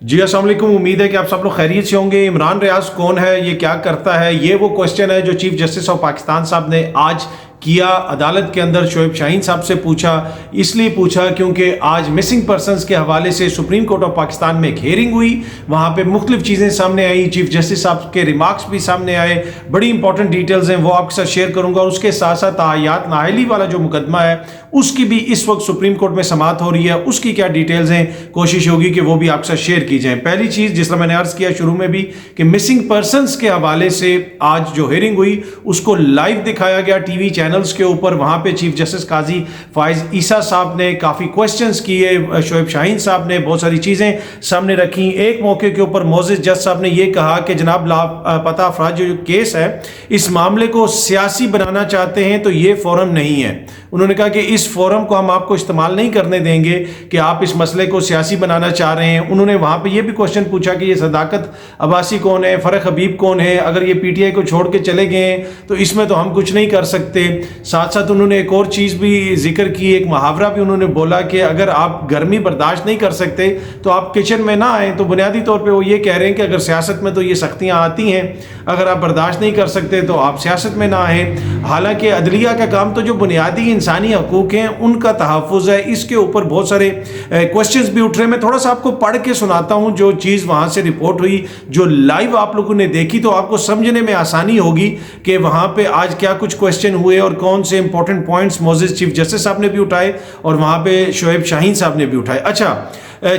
جی السلام علیکم، امید ہے کہ آپ سب لوگ خیریت سے ہوں گے۔ عمران ریاض کون ہے، یہ کیا کرتا ہے، یہ وہ کوسچن ہے جو چیف جسٹس آف پاکستان صاحب نے آج کیا عدالت کے اندر شعیب شاہین صاحب سے پوچھا۔ اس لیے پوچھا کیونکہ آج مسنگ پرسنز کے حوالے سے سپریم کورٹ آف پاکستان میں ایک ہیئرنگ ہوئی، وہاں پہ مختلف چیزیں سامنے آئیں، چیف جسٹس صاحب کے ریمارکس بھی سامنے آئے، بڑی امپورٹنٹ ڈیٹیلز ہیں وہ آپ کے ساتھ شیئر کروں گا، اور اس کے ساتھ ساتھ تعہیات نااہلی والا جو مقدمہ ہے اس کی بھی اس وقت سپریم کورٹ میں سماعت ہو رہی ہے، اس کی کیا ڈیٹیلز ہیں، کوشش ہوگی کہ وہ بھی آپ کے ساتھ شیئر کی جائیں۔ پہلی چیز جس طرح میں نے عرض کیا شروع میں بھی کہ مسنگ پرسنز کے حوالے سے آج جو ہیئرنگ ہوئی اس کو لائیو دکھایا گیا ٹی وی چینلز کے اوپر، وہاں پہ چیف جسٹس قاضی فائز عیسیٰ صاحب نے کافی کوسچنز کیے، شعیب شاہین صاحب نے بہت ساری چیزیں سامنے رکھیں۔ ایک موقع کے اوپر معزز جج صاحب نے یہ کہا کہ جناب لاپتہ افراد جو کیس ہے اس معاملے کو سیاسی بنانا چاہتے ہیں تو یہ فورم نہیں ہے۔ انہوں نے کہا کہ اس فورم کو ہم آپ کو استعمال نہیں کرنے دیں گے کہ آپ اس مسئلے کو سیاسی بنانا چاہ رہے ہیں۔ انہوں نے وہاں پہ یہ بھی کوسچن پوچھا کہ یہ صداقت عباسی کون ہے، فرق حبیب کون ہے، اگر یہ پی ٹی آئی کو چھوڑ کے چلے گئے ہیں تو اس میں تو ہم کچھ نہیں کر سکتے۔ ساتھ ساتھ انہوں نے ایک اور چیز بھی ذکر کی، ایک محاورہ بھی انہوں نے بولا کہ اگر آپ گرمی برداشت نہیں کر سکتے تو آپ کچن میں نہ آئیں۔ تو بنیادی طور پہ وہ یہ کہہ رہے ہیں کہ اگر سیاست میں تو یہ سختیاں آتی ہیں، اگر آپ برداشت نہیں کر سکتے تو آپ سیاست میں نہ آئیں۔ حالانکہ عدلیہ کا کام تو جو بنیادی انسانی حقوق ہیں ان کا تحفظ ہے، اس کے اوپر بہت سارے کوسچنز بھی اٹھ رہے ہیں۔ میں تھوڑا سا آپ کو پڑھ کے سناتا ہوں جو چیز وہاں سے رپورٹ ہوئی، جو لائیو آپ لوگوں نے دیکھی، تو آپ کو سمجھنے میں آسانی ہوگی کہ وہاں پہ آج کیا کچھ کوسچن ہوئے اور کون سے امپورٹنٹ پوائنٹس معزز چیف جسٹس صاحب نے بھی اٹھائے اور وہاں پہ شعیب شاہین صاحب نے بھی اٹھائے۔ اچھا،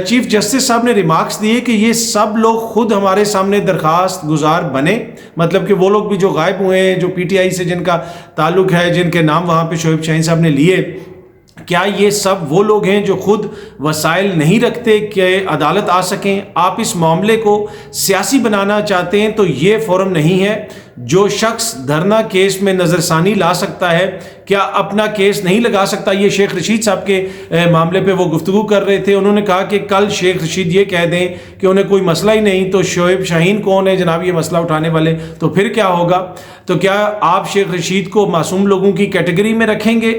چیف جسٹس صاحب نے ریمارکس دیے کہ یہ سب لوگ خود ہمارے سامنے درخواست گزار بنے، مطلب کہ وہ لوگ بھی جو غائب ہوئے ہیں، جو پی ٹی آئی سے جن کا تعلق ہے، جن کے نام وہاں پہ شعیب شاہین صاحب نے لیے، کیا یہ سب وہ لوگ ہیں جو خود وسائل نہیں رکھتے کہ عدالت آ سکیں؟ آپ اس معاملے کو سیاسی بنانا چاہتے ہیں تو یہ فورم نہیں ہے۔ جو شخص دھرنا کیس میں نظر ثانی لا سکتا ہے کیا اپنا کیس نہیں لگا سکتا؟ یہ شیخ رشید صاحب کے معاملے پہ وہ گفتگو کر رہے تھے۔ انہوں نے کہا کہ کل شیخ رشید یہ کہہ دیں کہ انہیں کوئی مسئلہ ہی نہیں تو شعیب شاہین کون ہے جناب یہ مسئلہ اٹھانے والے، تو پھر کیا ہوگا؟ تو کیا آپ شیخ رشید کو معصوم لوگوں کی کیٹیگری میں رکھیں گے؟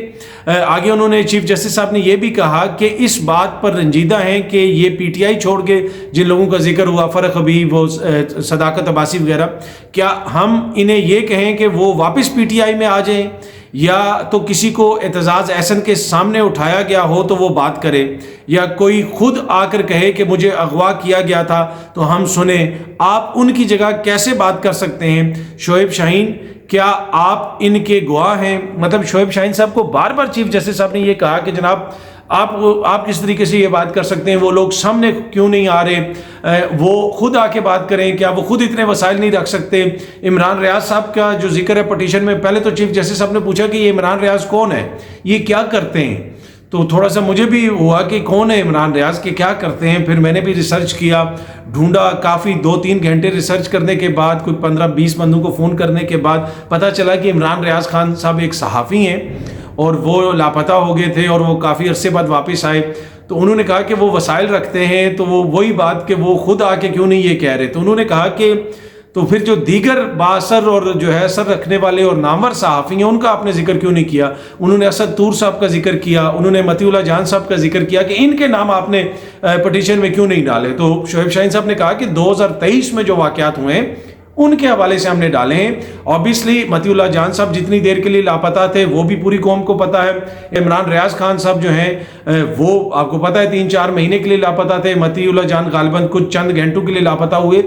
آگے انہوں نے چیف جسٹس صاحب نے یہ بھی کہا کہ اس بات پر رنجیدہ ہیں کہ یہ پی ٹی آئی چھوڑ کے جن لوگوں کا ذکر ہوا، فرق حبیب، وہ صداقت عباسی وغیرہ، کیا ہم انہیں یہ کہیں کہ وہ واپس پی ٹی آئی میں آ جائیں، یا تو کسی کو اعتزاز احسن کے سامنے اٹھایا گیا ہو تو وہ بات کرے، یا کوئی خود آ کر کہے کہ مجھے اغوا کیا گیا تھا تو ہم سنیں؟ آپ ان کی جگہ کیسے بات کر سکتے ہیں؟ شعیب شاہین کیا آپ ان کے گواہ ہیں؟ مطلب شعیب شاہین صاحب کو بار بار چیف جسٹس صاحب نے یہ کہا کہ جناب آپ کس طریقے سے یہ بات کر سکتے ہیں، وہ لوگ سامنے کیوں نہیں آ رہے، وہ خود آ کے بات کریں، کیا وہ خود اتنے وسائل نہیں رکھ سکتے؟ عمران ریاض صاحب کا جو ذکر ہے پٹیشن میں، پہلے تو چیف جسٹس صاحب نے پوچھا کہ یہ عمران ریاض کون ہے، یہ کیا کرتے ہیں؟ تو تھوڑا سا مجھے بھی ہوا کہ کون ہے عمران ریاض، کے کیا کرتے ہیں۔ پھر میں نے بھی ریسرچ کیا، ڈھونڈا، کافی 2-3 گھنٹے ریسرچ کرنے کے بعد، کوئی 15-20 بندوں کو فون کرنے کے بعد پتہ چلا کہ عمران ریاض خان صاحب ایک صحافی ہیں اور وہ لاپتہ ہو گئے تھے اور وہ کافی عرصے بعد واپس آئے۔ تو انہوں نے کہا کہ وہ وسائل رکھتے ہیں، تو وہ وہی بات کہ وہ خود آ کے کیوں نہیں یہ کہہ رہے۔ تو انہوں نے کہا کہ تو پھر جو دیگر بااثر اور جو ہے اثر رکھنے والے اور نامور صحافی ہیں ان کا آپ نے ذکر کیوں نہیں کیا؟ انہوں نے اسد طور صاحب کا ذکر کیا، انہوں نے مطیع اللہ جان صاحب کا ذکر کیا کہ ان کے نام آپ نے پٹیشن میں کیوں نہیں ڈالے؟ تو شعیب شاہین صاحب نے کہا کہ 2023 میں جو واقعات ہوئے ہیں ان کے حوالے سے ہم نے ڈالے ہیں۔ اوبیسلی مطیع اللہ جان صاحب جتنی دیر کے لیے لاپتہ تھے وہ بھی پوری قوم کو پتہ ہے۔ عمران ریاض خان صاحب جو ہیں وہ آپ کو پتہ ہے 3-4 مہینے کے لیے لاپتہ تھے۔ مطیع اللہ جان غالباً کچھ چند گھنٹوں کے لیے لاپتہ ہوئے،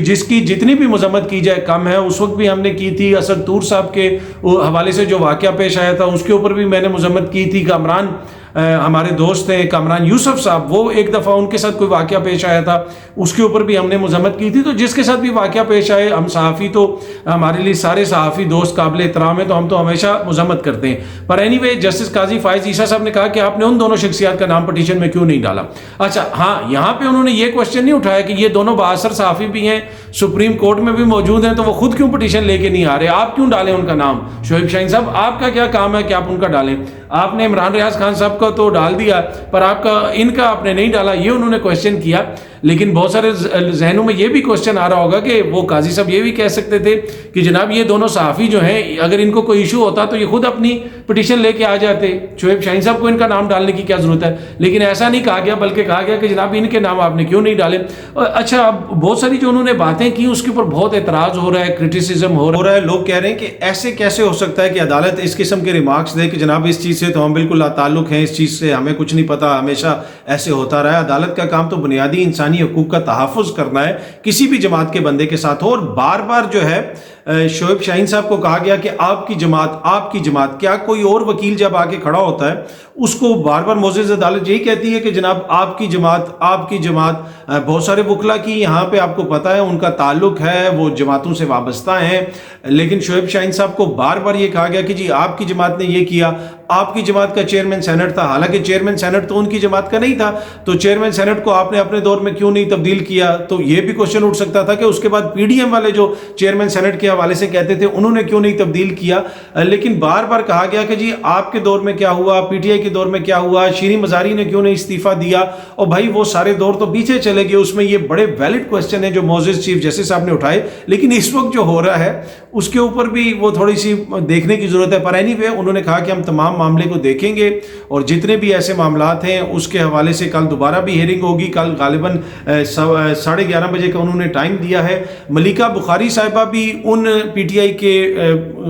جس کی جتنی بھی مذمت کی جائے کم ہے۔ اس وقت بھی ہم نے کی تھی، اسد طور صاحب کے حوالے سے جو واقعہ پیش آیا تھا اس کے اوپر بھی میں نے مذمت کی تھی۔ کامران ہمارے دوست ہیں کامران یوسف صاحب، وہ ایک دفعہ ان کے ساتھ کوئی واقعہ پیش آیا تھا اس کے اوپر بھی ہم نے مذمت کی تھی۔ تو جس کے ساتھ بھی واقعہ پیش آئے، ہم صحافی تو ہمارے لیے سارے صحافی دوست قابل احترام ہیں، تو ہم تو ہمیشہ مذمت کرتے ہیں۔ پر اینی وے جسٹس قاضی فائز عیسیٰ صاحب نے کہا کہ آپ نے ان دونوں شخصیات کا نام پٹیشن میں کیوں نہیں ڈالا؟ اچھا ہاں، یہاں پہ انہوں نے یہ کوسچن نہیں اٹھایا کہ یہ دونوں بااثر صحافی بھی ہیں، سپریم کورٹ میں بھی موجود ہیں، تو وہ خود کیوں پٹیشن لے کے نہیں آ رہے؟ آپ کیوں ڈالیں ان کا نام؟ شعیب شاہین صاحب آپ کا کیا کام ہے کہ آپ ان کا ڈالیں؟ آپ نے عمران ریاض خان صاحب کا تو ڈال دیا، پر آپ کا ان کا آپ نے نہیں ڈالا، یہ انہوں نے کوسچن کیا۔ لیکن بہت سارے ذہنوں میں یہ بھی کوسچن آ رہا ہوگا کہ وہ قاضی صاحب یہ بھی کہہ سکتے تھے کہ جناب یہ دونوں صحافی جو ہیں اگر ان کو کوئی ایشو ہوتا تو یہ خود اپنی पटिशन लेके आ जाते, शोएब शाहीन साहब को इनका नाम डालने की क्या ज़रूरत है। लेकिन ऐसा नहीं कहा गया, बल्कि कहा गया कि जनाब इनके नाम आपने क्यों नहीं डाले। अच्छा, अब बहुत सारी जो उन्होंने बातें की उसके ऊपर बहुत एतराज़ हो रहा है, क्रिटिसिज्म हो रहा है। लोग कह रहे हैं कि ऐसे कैसे हो सकता है कि अदालत इस किस्म के रिमार्क्स दे कि जनाब इस चीज़ से तो हम बिल्कुल लाताल्लुक हैं, इस चीज़ से हमें कुछ नहीं पता, हमेशा ऐसे होता रहा है। अदालत का काम तो बुनियादी इंसानी हकूक़ का तहफ़्फ़ुज़ करना है किसी भी जमात के बंदे के साथ हो। और बार बार जो है शोएब शाहीन साहब को कहा गया कि आपकी जमात, क्या कोई और वकील जब आके खड़ा होता है उसको बार बार मोअज़्ज़ज़ अदालत यही कहती है कि जनाब आपकी जमात। बहुत सारे वकला की यहाँ पे आपको पता है उनका ताल्लुक है, वो जमातों से वाबस्ता हैं, लेकिन शोएब शाहीन साहब को बार बार ये कहा गया कि जी आपकी जमात ने ये किया, आपकी जमात का चेयरमैन सेनेट था, हालांकि चेयरमैन सेनेट तो उनकी जमात का नहीं था, तो चेयरमैन सेनेट को आपने अपने दौर में क्यों नहीं तब्दील किया। तो ये भी क्वेश्चन उठ सकता था कि उसके बाद पीडीएम वाले जो चेयरमैन सेनेट के हवाले से कहते थे उन्होंने क्यों नहीं तब्दील किया। लेकिन बार बार कहा गया कि जी आपके दौर में क्या हुआ, पीटीआई के दौर में क्या हुआ, शीरीन मज़ारी ने क्यों नहीं इस्तीफा दिया। और भाई वो सारे दौर तो पीछे चले गए, उसमें ये बड़े वैलिड क्वेश्चन है जो मोअज़्ज़ज़ चीफ जस्टिस साहब ने उठाए, लेकिन इस वक्त जो हो रहा है उसके ऊपर भी वो थोड़ी सी देखने की जरूरत है। पर एनीवे उन्होंने कहा कि हम तमाम मामले को देखेंगे और जितने भी ऐसे मामलात हैं उसके हवाले से कल दोबारा भी हेयरिंग होगी। कल गालिबन 11:30 बजे का उन्होंने टाइम दिया है। मलिका बुखारी साहिबा भी उन पीटीआई के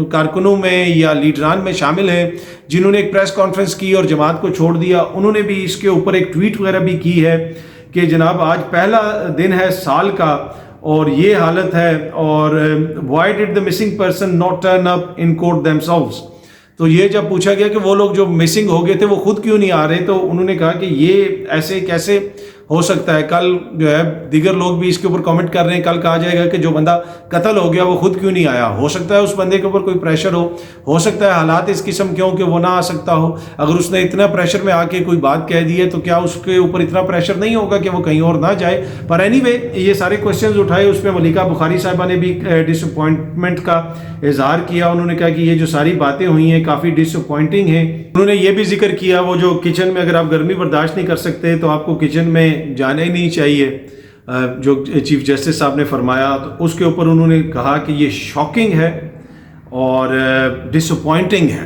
कारकुनों में या लीडरान में शामिल हैं जिन्होंने एक प्रेस कॉन्फ्रेंस की और जमात को छोड़ दिया। उन्होंने भी इसके ऊपर एक ट्वीट वगैरह भी की है कि जनाब आज पहला दिन है साल का और ये हालत है, और why did the missing person not turn up in court themselves. तो ये जब पूछा गया कि वो लोग जो मिसिंग हो गए थे वो खुद क्यों नहीं आ रहे, तो उन्होंने कहा कि ये ऐसे कैसे हो सकता है। कल जो है दीगर लोग भी इसके ऊपर कमेंट कर रहे हैं, कल कहा जाएगा कि जो बंदा कत्ल हो गया वो खुद क्यों नहीं आया। हो सकता है उस बंदे के ऊपर कोई प्रेशर हो सकता है हालात इस किस्म के हों कि वो ना आ सकता हो। अगर उसने इतना प्रेशर में आके कोई बात कह दी है तो क्या उसके ऊपर इतना प्रेशर नहीं होगा कि वो कहीं और ना जाए। पर एनीवे ये सारे क्वेश्चन उठाए, उसमें मलिका बुखारी साहिबा ने भी डिसअपॉइंटमेंट का इजहार किया। उन्होंने कहा कि ये जो सारी बातें हुई हैं काफ़ी डिसअपॉइंटिंग हैं। उन्होंने ये भी जिक्र किया वो जो किचन में अगर आप गर्मी बर्दाश्त नहीं कर सकते तो आपको किचन में जाना ही नहीं चाहिए, जो चीफ जस्टिस साहब ने फरमाया। तो उसके ऊपर उन्होंने कहा कि ये शॉकिंग है और डिसअपॉइंटिंग है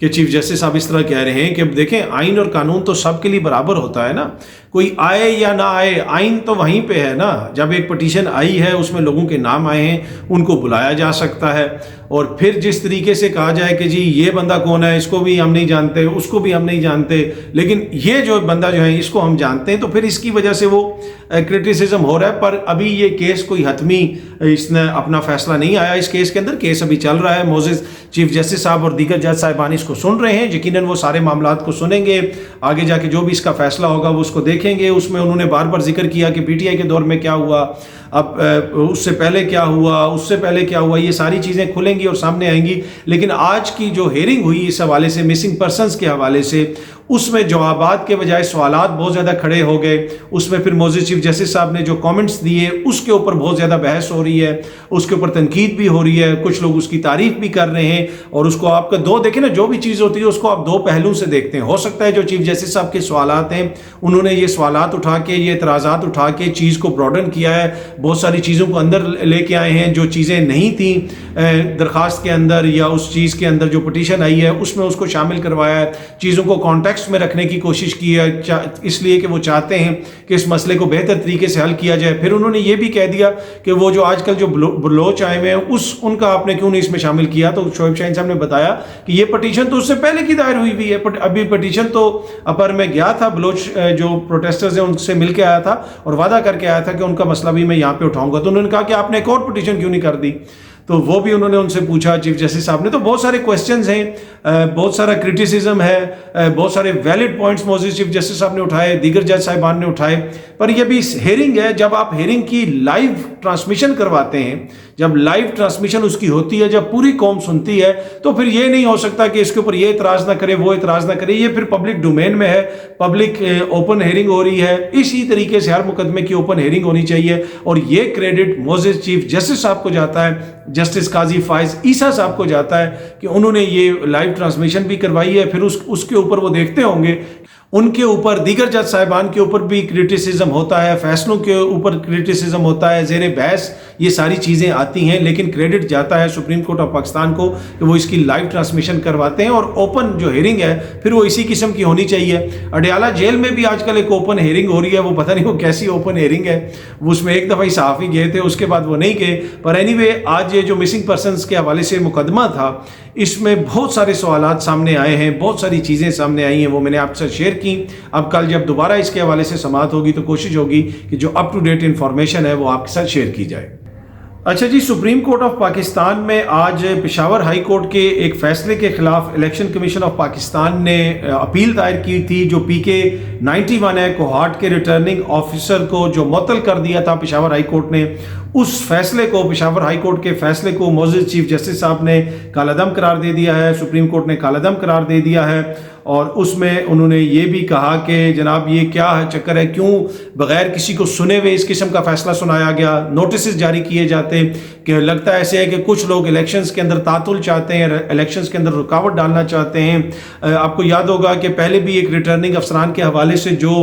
कि चीफ जस्टिस साहब इस तरह कह रहे हैं कि देखें आइन और कानून तो सबके लिए बराबर होता है ना, कोई आए या ना आए आइन तो वहीं पे है ना। जब एक पटिशन आई है उसमें लोगों के नाम आए हैं उनको बुलाया जा सकता है, और फिर जिस तरीके से कहा जाए कि जी ये बंदा कौन है, इसको भी हम नहीं जानते, उसको भी हम नहीं जानते, लेकिन ये जो बंदा जो है इसको हम जानते हैं, तो फिर इसकी वजह से वो क्रिटिसिज्म हो रहा है। पर अभी ये केस कोई हतमी इसने अपना फैसला नहीं आया इस केस के अंदर, केस अभी चल रहा है। मोअज़्ज़ज़ चीफ जस्टिस साहब और दीगर जज साहिबान इसको सुन रहे हैं, यकीनन वो सारे मामलात को सुनेंगे, आगे जाके जो भी इसका फैसला होगा वो उसको देखेंगे। उसमें उन्होंने बार बार जिक्र किया कि पीटीआई के दौर में क्या हुआ, अब उससे पहले क्या हुआ, उससे पहले क्या हुआ, ये सारी चीज़ें खुलेंगी और सामने आएंगी। लेकिन आज की जो हेयरिंग हुई इस हवाले से, मिसिंग पर्सनस के हवाले से, उसमें जवाबात के बजाय सवालात बहुत ज़्यादा खड़े हो गए। उसमें फिर मोअज़्ज़ज़ चीफ जस्टिस साहब ने जो कमेंट्स दिए उसके ऊपर बहुत ज़्यादा बहस हो रही है, उसके ऊपर तनकीद भी हो रही है, कुछ लोग उसकी तारीफ भी कर रहे हैं। और उसको आपका दो देखें ना, जो भी चीज़ होती है उसको आप दो पहलू से देखते हैं। हो सकता है जो चीफ जस्टिस साहब के सवालात हैं उन्होंने ये सवालात उठा के, ये एतराज़ात उठा के चीज़ को ब्रॉडन किया है, बहुत सारी चीज़ों को अंदर लेके आए हैं जो चीज़ें नहीं थी दरख्वास्त के अंदर या उस चीज़ के अंदर जो पटिशन आई है उसमें उसको शामिल करवाया है, चीज़ों को कॉन्टेक्स्ट में रखने की कोशिश की है, इसलिए कि वो चाहते हैं कि इस मसले को बेहतर तरीके से हल किया जाए। फिर उन्होंने ये भी कह दिया कि वो जो आजकल जो बलोच आए हुए हैं उनका आपने क्यों नहीं इसमें शामिल किया। तो शोएब शाहीन साहब ने बताया कि ये पटिशन तो उससे पहले की दायर हुई हुई है, अभी पटिशन तो अपर में गया था, बलोच जो प्रोटेस्टर्स हैं उनसे मिल के आया था और वादा करके आया था कि उनका मसला भी मैं यहाँ पे उठाऊंगा। तो उन्होंने कहा कि आपने एक और पटिशन क्यों नहीं कर दी, तो वो भी उन्होंने उनसे पूछा चीफ जस्टिस साहब ने। तो बहुत सारे क्वेश्चंस हैं, बहुत सारा क्रिटिसिज्म है, बहुत सारे वैलिड पॉइंट्स मोअज़्ज़ज़ चीफ जस्टिस साहब ने उठाए, दीगर जज साहिबान ने उठाए। पर ये भी हेयरिंग है, जब आप हेयरिंग की लाइव ट्रांसमिशन करवाते हैं, जब लाइव ट्रांसमिशन उसकी होती है, जब पूरी कौम सुनती है, तो फिर ये नहीं हो सकता कि इसके ऊपर ये इतराज़ ना करे, वो इतराज़ ना करे। ये फिर पब्लिक डोमेन में है, पब्लिक ओपन हेयरिंग हो रही है। इसी तरीके से हर मुकदमे की ओपन हेयरिंग होनी चाहिए, और ये क्रेडिट मोअज़्ज़ज़ चीफ जस्टिस साहब को जाता है, जस्टिस काजी फाइज ईसा साहब को जाता है कि उन्होंने ये लाइव ट्रांसमिशन भी करवाई है। फिर उसके ऊपर वो देखते होंगे, उनके ऊपर, दीगर जज साहिबान के ऊपर भी क्रिटिसिज्म होता है, फैसलों के ऊपर क्रिटिसिज्म होता है, ज़ेर बहस ये सारी चीज़ें आती हैं, लेकिन क्रेडिट जाता है सुप्रीम कोर्ट ऑफ पाकिस्तान को कि वो इसकी लाइव ट्रांसमिशन करवाते हैं और ओपन जो हेयरिंग है फिर वो इसी किस्म की होनी चाहिए। अडयाला जेल में भी आजकल एक ओपन हेयरिंग हो रही है, वो पता नहीं वो कैसी ओपन हेयरिंग है, वो उसमें एक दफ़ा ही सहाफ़ी गए थे, उसके बाद वो नहीं गए। पर एनीवे आज ये जो मिसिंग पर्सनस के हवाले से मुकदमा था, इसमें बहुत सारे सवालात सामने आए हैं, बहुत सारी चीज़ें सामने आई हैं, वो मैंने आपसे शेयर की। अब कल जब दोबारा इसके हवाले से समाअत होगी तो कोशिश होगी कि जो अप टू डेट इन्फॉर्मेशन है वो आपके साथ शेयर की जाए। अच्छा जी, सुप्रीम कोर्ट ऑफ पाकिस्तान में आज पेशावर हाई कोर्ट के एक फैसले के खिलाफ इलेक्शन कमीशन ऑफ पाकिस्तान ने अपील दायर की थी, जो PK 91 है, कोहाट के रिटर्निंग ऑफिसर को जो मुअत्तल कर दिया था पेशावर हाई कोर्ट ने। उस फैसले को, पेशावर हाई कोर्ट के फैसले को मोअज़्ज़िज़ चीफ जस्टिस साहब ने कालादम करार दे दिया है, सुप्रीम कोर्ट ने कालादम करार दे दिया है। और उसमें उन्होंने ये भी कहा कि जनाब ये क्या है चक्कर है, क्यों बग़ैर किसी को सुने हुए इस किस्म का फ़ैसला सुनाया गया, नोटिस जारी किए जाते, कि लगता है ऐसे है कि कुछ लोग इलेक्शंस के अंदर तातुल चाहते हैं, इलेक्शंस के अंदर रुकावट डालना चाहते हैं। आपको याद होगा कि पहले भी एक रिटर्निंग अफसरान के हवाले से जो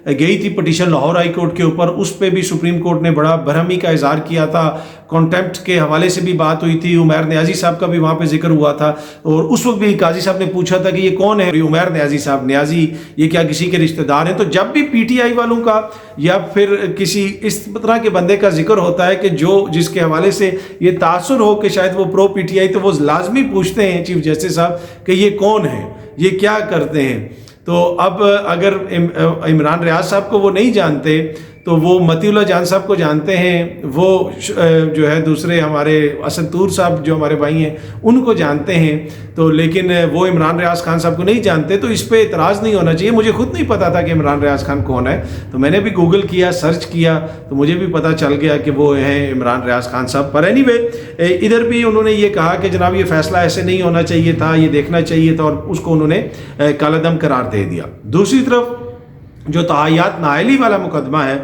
गई थी पटिशन लाहौर हाई कोर्ट के ऊपर, उस पर भी सुप्रीम कोर्ट ने बड़ा बरहमी का इजहार किया था, कॉन्टेम्प्ट के हवाले से भी बात हुई थी, उमैर न्याजी साहब का भी वहाँ पे जिक्र हुआ था। और उस वक्त भी काजी साहब ने पूछा था कि ये कौन है उमैर न्याजी साहब, न्याजी ये क्या किसी के रिश्तेदार हैं? तो जब भी PTI वालों का या फिर किसी इस तरह के बंदे का जिक्र होता है कि जो जिसके हवाले से ये तासुर हो कि शायद वो प्रो PTI, तो वो लाजमी पूछते हैं चीफ जस्टिस साहब कि ये कौन है, ये क्या करते हैं। तो अब अगर इमरान रियाज साहब को वो नहीं जानते तो वो मतीउल्लाह जान साहब को जानते हैं, वो जो है दूसरे हमारे असदतूर साहब जो हमारे भाई हैं उनको जानते हैं, तो लेकिन वो इमरान रियाज खान साहब को नहीं जानते। तो इस पे इतराज़ नहीं होना चाहिए। मुझे खुद नहीं पता था कि इमरान रियाज खान कौन है, तो मैंने भी गूगल किया, सर्च किया, तो मुझे भी पता चल गया कि वो हैं इमरान रियाज खान साहब। पर एनीवे इधर भी उन्होंने ये कहा कि जनाब ये फ़ैसला ऐसे नहीं होना चाहिए था, ये देखना चाहिए था, और उसको उन्होंने कालादम करार दे दिया। दूसरी तरफ जो तहायात नाअहली वाला मुकदमा है,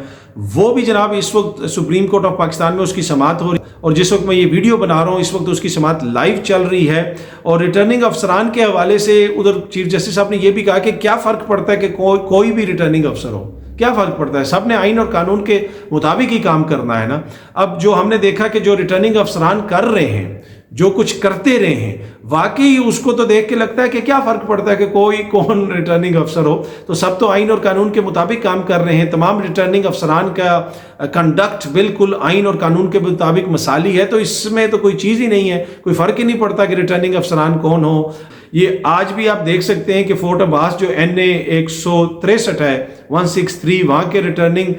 वो भी जनाब इस वक्त सुप्रीम कोर्ट ऑफ पाकिस्तान में उसकी समाअत हो रही है, और जिस वक्त मैं ये वीडियो बना रहा हूँ इस वक्त उसकी समाअत लाइव चल रही है। और रिटर्निंग अफसरान के हवाले से उधर चीफ जस्टिस साहब ने यह भी कहा कि क्या फ़र्क पड़ता है कि कोई भी रिटर्निंग अफसर हो, क्या फ़र्क पड़ता है, सब ने आइन और कानून के मुताबिक ही काम करना है ना। अब जो हमने देखा कि जो रिटर्निंग अफसरान कर रहे हैं, जो कुछ करते रहे हैं, वाकई उसको तो देख के लगता है कि क्या फ़र्क पड़ता है कि कोई कौन रिटर्निंग अफसर हो, तो सब तो आइन और कानून के मुताबिक काम कर रहे हैं। तमाम रिटर्निंग अफसरान का कंडक्ट बिल्कुल आइन और कानून के मुताबिक मसाली है, तो इसमें तो कोई चीज़ ही नहीं है, कोई फ़र्क ही नहीं पड़ता कि रिटर्निंग अफसरान कौन हो। ये आज भी आप देख सकते हैं कि फोर्ट अब्बास जो NA 163 है 163, वहाँ के रिटर्निंग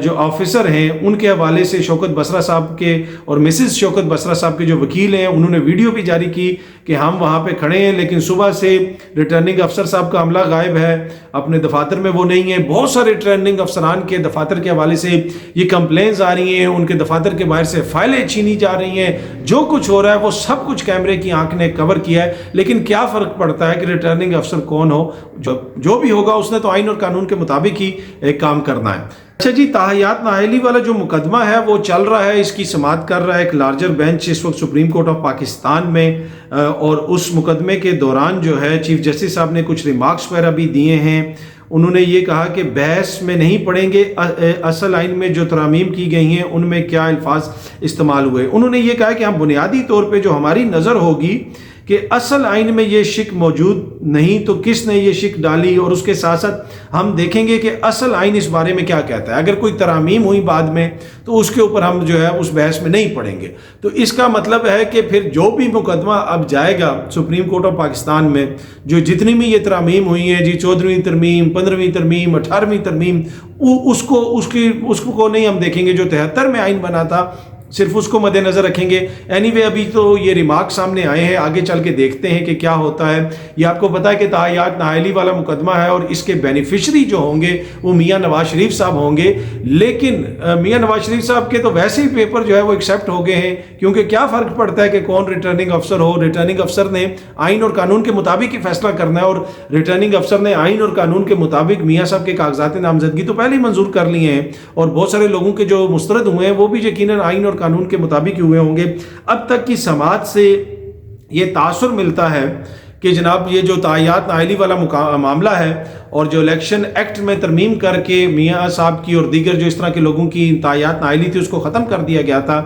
जो ऑफिसर हैं उनके हवाले से शौकत बसरा साहब के और मिसिस शौकत बसरा साहब के जो वकील हैं, उन्होंने वीडियो भी जारी की कि हम वहाँ पे खड़े हैं, लेकिन सुबह से रिटर्निंग अफसर साहब का अमला गायब है, अपने दफातर में वो नहीं है। बहुत सारे रिटर्निंग अफसरान के दफातर के हवाले से ये कंप्लेंट्स आ रही हैं, उनके दफातर के बाहर से फाइलें छीनी जा रही हैं, जो कुछ हो रहा है वो सब कुछ कैमरे की आंख ने कवर किया है। लेकिन क्या फ़र्क पड़ता है कि रिटर्निंग अफसर कौन हो, जो भी होगा उसने तो आइन और कानून के मुताबिक ही एक काम करना है। अच्छा जी, ताहियात नाअहली वाला जो मुकदमा है वो चल रहा है, इसकी समाअत कर रहा है एक लार्जर बेंच इस वक्त सुप्रीम कोर्ट ऑफ पाकिस्तान में। और उस मुकदमे के दौरान जो है चीफ जस्टिस साहब ने कुछ रिमार्क्स वगैरह भी दिए हैं। उन्होंने ये कहा कि बहस में नहीं पढ़ेंगे असल आइन में जो तरामीम की गई हैं उनमें क्या अल्फाज इस्तेमाल हुए। उन्होंने ये कहा कि हम बुनियादी तौर पे जो हमारी नज़र होगी कि असल आइन में ये शिक मौजूद नहीं तो किसने ये शिक डाली, और उसके साथ साथ हम देखेंगे कि असल आइन इस बारे में क्या कहता है। अगर कोई तरामीम हुई बाद में तो उसके ऊपर हम जो है उस बहस में नहीं पड़ेंगे। तो इसका मतलब है कि फिर जो भी मुकदमा अब जाएगा सुप्रीम कोर्ट ऑफ पाकिस्तान में, जो जितनी भी ये तरामीम हुई हैं जी, 14वीं तरमीम, 15वीं तरमीम, 18वीं तरमीम, उसको नहीं हम देखेंगे। जो 73 में आइन बना था सिर्फ उसको मद्देनजर रखेंगे। एनीवे अभी तो ये रिमार्क सामने आए हैं, आगे चल के देखते हैं कि क्या होता है। ये आपको पता है कि ताहियात नाअहली वाला मुकदमा है और इसके बेनिफिशरी जो होंगे वो मियां नवाज शरीफ साहब होंगे। लेकिन मियां नवाज शरीफ साहब के तो वैसे ही पेपर जो है वो एक्सेप्ट हो गए हैं, क्योंकि क्या फ़र्क पड़ता है कि कौन रिटर्निंग अफसर हो। रिटर्निंग अफसर ने आइन और कानून के मुताबिक ही फैसला करना है, और रिटर्निंग अफसर ने आइन और कानून के मुताबिक मियाँ साहब के कागजात नामजदगी तो पहले ही मंजूर कर लिए हैं, और बहुत सारे लोगों के जो मुस्तरद हुए हैं वो भी यकीनन आइन और कानून के मुताबिक हुए होंगे। अब तक की समाअत से ये तासुर मिलता है کہ جناب یہ جو تائیات نااہلی والا معاملہ ہے اور جو الیکشن ایکٹ میں ترمیم کر کے میاں صاحب کی اور دیگر جو اس طرح کے لوگوں کی تائیات نااہلی تھی اس کو ختم کر دیا گیا تھا،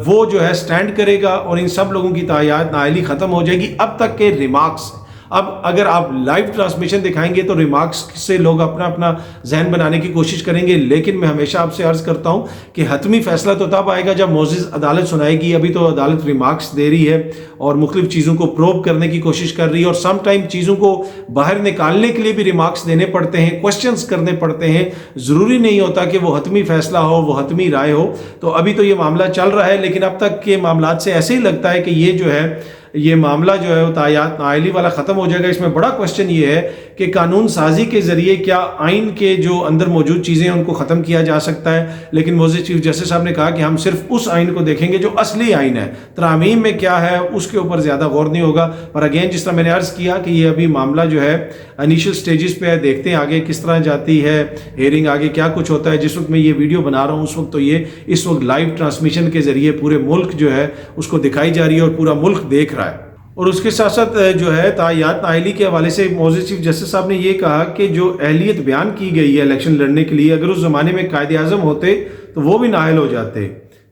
وہ جو ہے سٹینڈ کرے گا اور ان سب لوگوں کی تائیات نااہلی ختم ہو جائے گی۔ اب تک کے ریمارکس، اب اگر آپ لائیو ٹرانسمیشن دکھائیں گے تو ریمارکس سے لوگ اپنا ذہن بنانے کی کوشش کریں گے، لیکن میں ہمیشہ آپ سے عرض کرتا ہوں کہ حتمی فیصلہ تو تب آئے گا جب معزز عدالت سنائے گی۔ ابھی تو عدالت ریمارکس دے رہی ہے اور مختلف چیزوں کو پروب کرنے کی کوشش کر رہی ہے، اور سم ٹائم چیزوں کو باہر نکالنے کے لیے بھی ریمارکس دینے پڑتے ہیں، کوشچنز کرنے پڑتے ہیں، ضروری نہیں ہوتا کہ وہ حتمی فیصلہ ہو، وہ حتمی رائے ہو۔ تو ابھی تو یہ معاملہ چل رہا ہے، لیکن اب تک کے معاملات سے ایسے ہی لگتا ہے کہ یہ جو ہے یہ معاملہ جو ہے وہ تائیات نااہلی والا ختم ہو جائے گا۔ اس میں بڑا کوشچن یہ ہے کہ قانون سازی کے ذریعے کیا آئین کے جو اندر موجود چیزیں ہیں ان کو ختم کیا جا سکتا ہے، لیکن معزز چیف جسٹس صاحب نے کہا کہ ہم صرف اس آئین کو دیکھیں گے جو اصلی آئین ہے، ترامیم میں کیا ہے اس کے اوپر زیادہ غور نہیں ہوگا۔ اور اگین جس طرح میں نے عرض کیا کہ یہ ابھی معاملہ جو ہے انیشل سٹیجز پہ ہے، دیکھتے ہیں آگے کس طرح جاتی ہے ہیئرنگ، آگے کیا کچھ ہوتا ہے۔ جس وقت میں یہ ویڈیو بنا رہا ہوں اس وقت تو یہ اس وقت لائیو ٹرانسمیشن کے ذریعے پورے ملک جو ہے اس کو دکھائی جا رہی ہے اور پورا ملک دیکھ رہا ہے۔ اور اس کے ساتھ ساتھ جو ہے تائیات نااہلی کے حوالے سے معزز چیف جسٹس صاحب نے یہ کہا کہ جو اہلیت بیان کی گئی ہے الیکشن لڑنے کے لیے، اگر اس زمانے میں قائد اعظم ہوتے تو وہ بھی نااہل ہو جاتے۔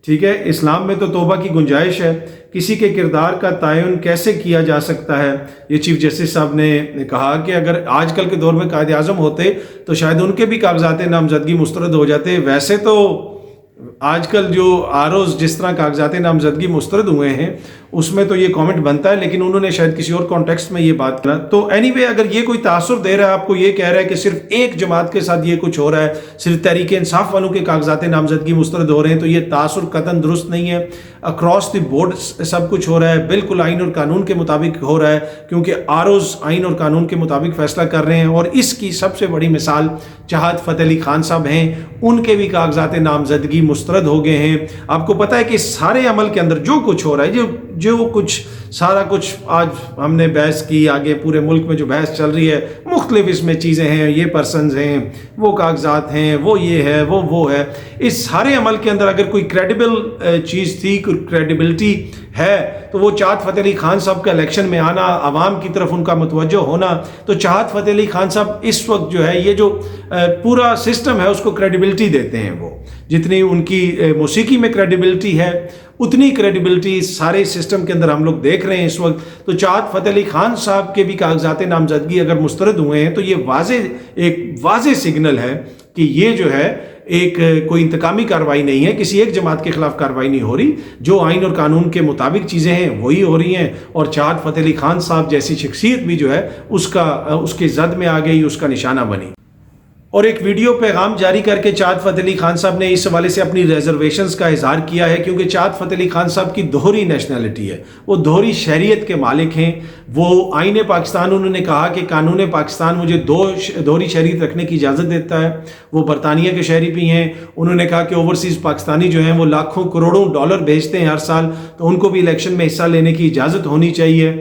ٹھیک ہے، اسلام میں تو توبہ کی گنجائش ہے، کسی کے کردار کا تعین کیسے کیا جا سکتا ہے؟ یہ چیف جسٹس صاحب نے کہا کہ اگر آج کل کے دور میں قائد اعظم ہوتے تو شاید ان کے بھی کاغذات نامزدگی مسترد ہو جاتے۔ ویسے تو آج کل جو آروز جس طرح کاغذات نامزدگی مسترد ہوئے ہیں اس میں تو یہ کامنٹ بنتا ہے، لیکن انہوں نے شاید کسی اور کانٹیکسٹ میں یہ بات کرا۔ تو اینی وے اگر یہ کوئی تاثر دے رہا ہے آپ کو، یہ کہہ رہا ہے کہ صرف ایک جماعت کے ساتھ یہ کچھ ہو رہا ہے، صرف تحریک انصاف والوں کے کاغذات نامزدگی مسترد ہو رہے ہیں، تو یہ تاثر قطعاً درست نہیں ہے۔ اکراس دی بورڈ سب کچھ ہو رہا ہے، بالکل آئین اور قانون کے مطابق ہو رہا ہے، کیونکہ آروز آئین اور قانون کے مطابق فیصلہ کر رہے ہیں۔ اور اس کی سب سے بڑی مثال چاہت فتح علی خان صاحب ہیں، ان کے بھی کاغذات نامزدگی مسترد ہو گئے ہیں۔ آپ کو پتہ ہے کہ سارے عمل کے اندر جو کچھ ہو رہا ہے، جو کچھ سارا کچھ آج ہم نے بحث کی، آگے پورے ملک میں جو بحث چل رہی ہے، مختلف اس میں چیزیں ہیں، یہ پرسنز ہیں، وہ کاغذات ہیں، وہ یہ ہے، وہ ہے۔ اس سارے عمل کے اندر اگر کوئی کریڈیبل چیز تھی، کوئی کریڈیبلٹی ہے تو وہ چاہت فتح علی خان صاحب کا الیکشن میں آنا، عوام کی طرف ان کا متوجہ ہونا۔ تو چاہت فتح علی خان صاحب اس وقت جو ہے یہ جو پورا سسٹم ہے اس کو کریڈیبلٹی دیتے ہیں، وہ جتنی ان کی موسیقی میں کریڈیبلٹی ہے اتنی کریڈیبلٹی سارے سسٹم کے اندر ہم لوگ دیکھ رہے ہیں اس وقت۔ تو چاہت فتح علی خان صاحب کے بھی کاغذات نامزدگی اگر مسترد ہوئے ہیں تو یہ ایک واضح سگنل ہے کہ یہ جو ہے ایک کوئی انتقامی کارروائی نہیں ہے، کسی ایک جماعت کے خلاف کارروائی نہیں ہو رہی، جو آئین اور قانون کے مطابق چیزیں ہیں وہی ہو رہی ہیں۔ اور چاہت فتح علی خان صاحب جیسی شخصیت بھی جو ہے اس کے زد میں آ گئی، اس کا نشانہ بنی۔ اور ایک ویڈیو پیغام جاری کر کے چاہت فتح علی خان صاحب نے اس حوالے سے اپنی ریزرویشنز کا اظہار کیا ہے، کیونکہ چاہت فتح علی خان صاحب کی دوہری نیشنلٹی ہے، وہ دوہری شہریت کے مالک ہیں۔ وہ آئین پاکستان، انہوں نے کہا کہ قانون پاکستان مجھے دوہری شہریت رکھنے کی اجازت دیتا ہے۔ وہ برطانیہ کے شہری بھی ہیں۔ انہوں نے کہا کہ اوورسیز پاکستانی جو ہیں وہ لاکھوں کروڑوں ڈالر بھیجتے ہیں ہر سال، تو ان کو بھی الیکشن میں حصہ لینے کی اجازت ہونی چاہیے۔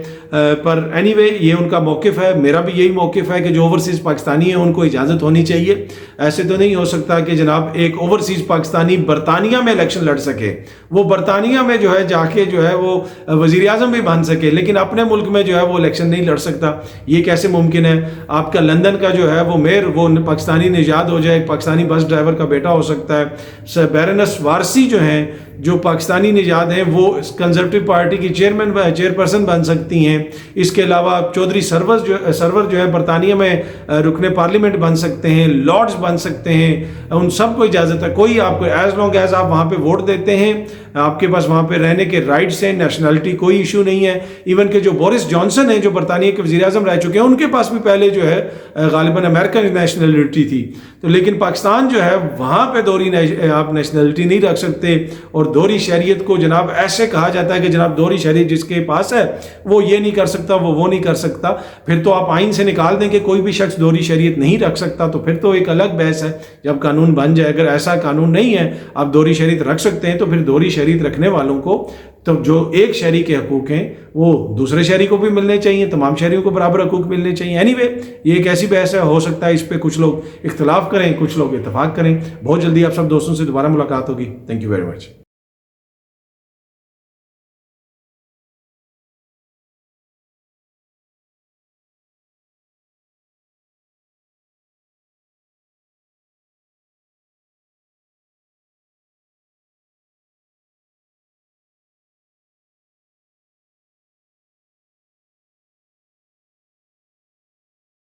پر اینی وے یہ ان کا موقف ہے، میرا بھی یہی موقف ہے کہ جو اوورسیز پاکستانی ہیں ان کو اجازت ہونی چاہیے۔ ایسے تو نہیں ہو سکتا کہ جناب ایک اوورسیز پاکستانی برطانیہ میں الیکشن لڑ سکے، وہ برطانیہ میں جو ہے جا کے جو ہے وہ وزیر اعظم بھی بن سکے، لیکن اپنے ملک میں جو ہے وہ الیکشن نہیں لڑ سکتا۔ یہ کیسے ممکن ہے؟ آپ کا لندن کا جو ہے وہ میئر وہ پاکستانی نژاد ہو جائے، پاکستانی بس ڈرائیور کا بیٹا ہو سکتا ہے۔ بیرنس وارسی جو ہیں، جو پاکستانی نژاد ہیں، وہ کنزرویٹو پارٹی کی چیئرپرسن بن سکتی ہیں۔ اس کے علاوہ چودھری سرور جو ہے برطانیہ میں رکن پارلیمنٹ بن سکتے ہیں، لارڈز بن سکتے ہیں، ان سب کو اجازت ہے۔ کوئی آپ کو ایز لانگ ایز آپ وہاں پہ ووٹ دیتے ہیں، آپ کے پاس وہاں پہ رہنے کے رائٹس ہیں، نیشنلٹی کوئی ایشو نہیں ہے۔ ایون کہ جو بورس جانسن ہیں جو برطانیہ کے وزیر اعظم رہ چکے ہیں، ان کے پاس بھی پہلے جو ہے غالباً امریکن نیشنلٹی تھی، تو لیکن پاکستان جو ہے وہاں پہ دوہری آپ نیشنلٹی نہیں رکھ سکتے۔ اور دوہری شہریت کو جناب ایسے کہا جاتا ہے کہ جناب دوہری شہریت جس کے پاس ہے وہ یہ نہیں کر سکتا، وہ نہیں کر سکتا، پھر تو آپ آئین سے نکال دیں کہ کوئی بھی شخص دوہری شہریت نہیں رکھ سکتا، تو پھر تو ایک الگ بحث ہے جب قانون بن جائے۔ اگر ایسا قانون نہیں ہے آپ دوہری شہریت رکھ سکتے ہیں، تو پھر دوہری شہریت رکھنے والوں کو تو جو ایک شہری کے حقوق ہیں وہ دوسرے شہری کو بھی ملنے چاہیے، تمام شہریوں کو برابر حقوق ملنے چاہیے۔ اینی وے یہ ایک ایسی بحث ہے، ہو سکتا ہے اس پہ کچھ لوگ اختلاف کریں، کچھ لوگ اتفاق کریں۔ بہت جلدی آپ سب دوستوں سے دوبارہ ملاقات ہوگی۔ Thank you very much.